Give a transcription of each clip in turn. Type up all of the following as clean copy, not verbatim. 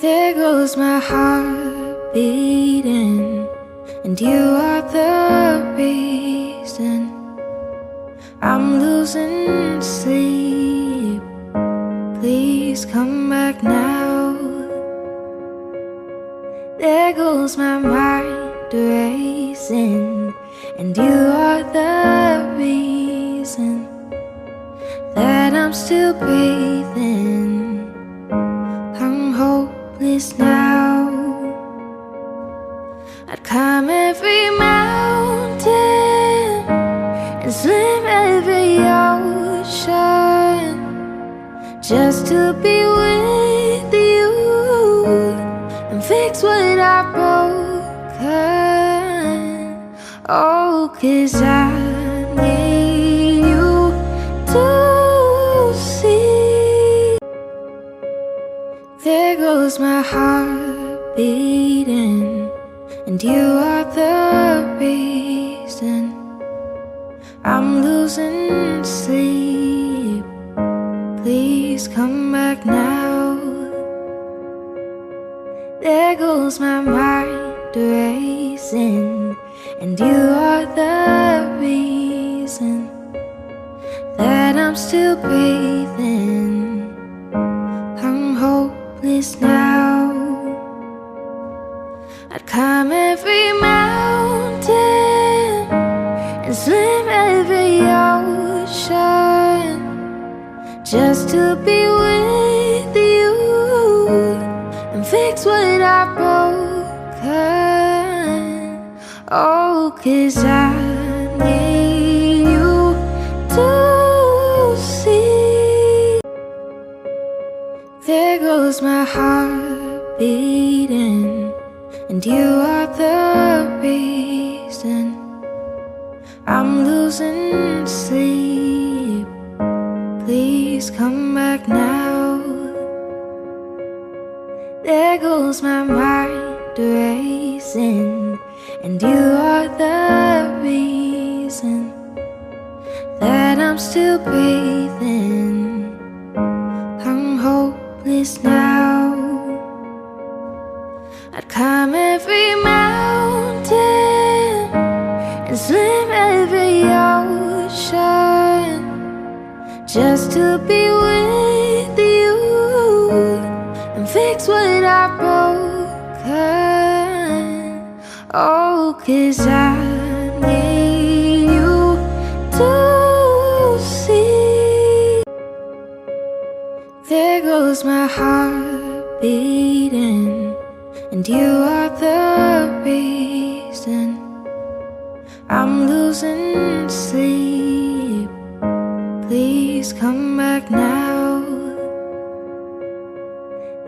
There goes my heart beating, and you are the reason I'm losing sleep. Please come back now. There goes my mind racing, and you are the reason that I'm still breathing. I'm hopeless now. I'd climb every mountain and swim every ocean just to be with you and fix what I've broken. Oh, 'cause I need you to see. There goes my heart beating, and you are the reason I'm losing sleep. Please come back now. There goes my mind racing, and you are the reason that I'm still breathing. I'm hopeless now. I'd climb every mountain and swim every ocean just to be with you and fix what I've broken. Oh, 'cause I need you to see. There goes my heart beating, and you are the reason I'm losing sleep. Please come back now. There goes my mind racing, and you are the reason that I'm still breathing. I'm hopeless now. I'd climb every mountain and swim every ocean just to be with you and fix what I've broken. Oh, 'cause I need you to see. There goes my heart beating, and you are the reason I'm losing sleep. Please come back now.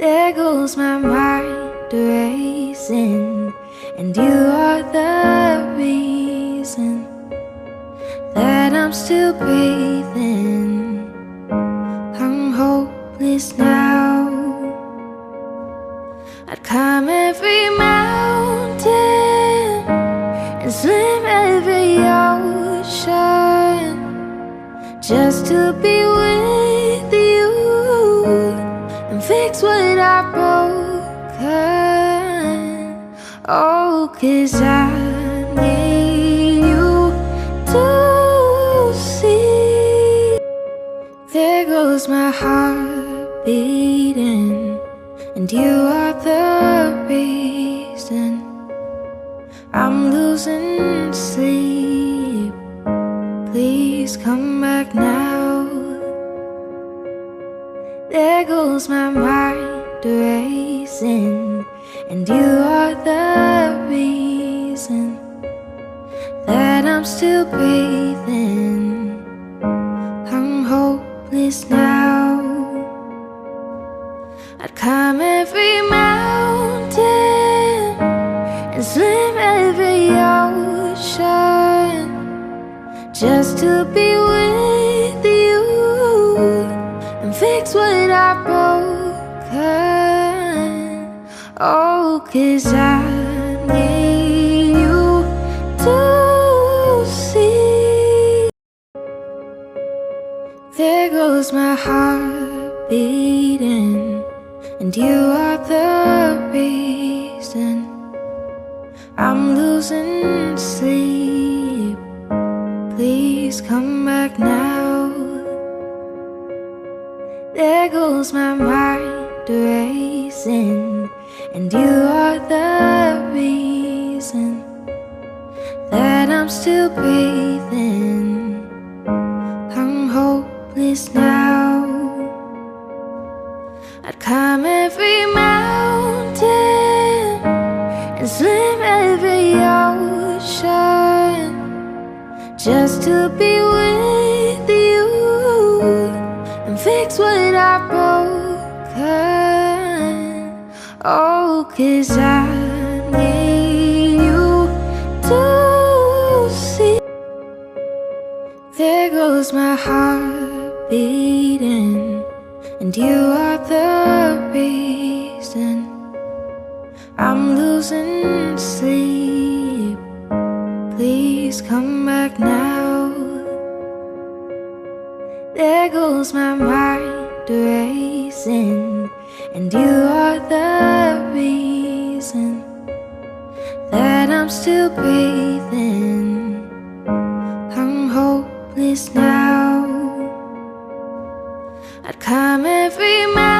There goes my mind racing, and you are the reason that I'm still breathing. I'm hopeless now. I'd climb every mountain and swim every ocean just to be with you and fix what I've broken. Oh, 'cause I need you to see. There goes my heart beating, and you are the reason I'm losing sleep. Please come back now. There goes my mind racing, and you are the reason that I'm still breathing. I'm hopeless now. I'd climb every mountain and swim every ocean just to be with you and fix what I've broken. Oh, 'cause I need you to see. There goes my heart beating, and you are the reason I'm losing sleep. Please come back now. There goes my mind racing, and you are the reason that I'm still breathing. I'm hopeless now. I'd climb every mountain and swim every ocean just to be with you and fix what I've broken. Oh, 'cause I need you to see. There goes my heart beating, and you are the reason I'm losing sleep. Please come back now. There goes my mind racing, and you are the reason that I'm still breathing. I'm hopeless now. I'd climb every mountain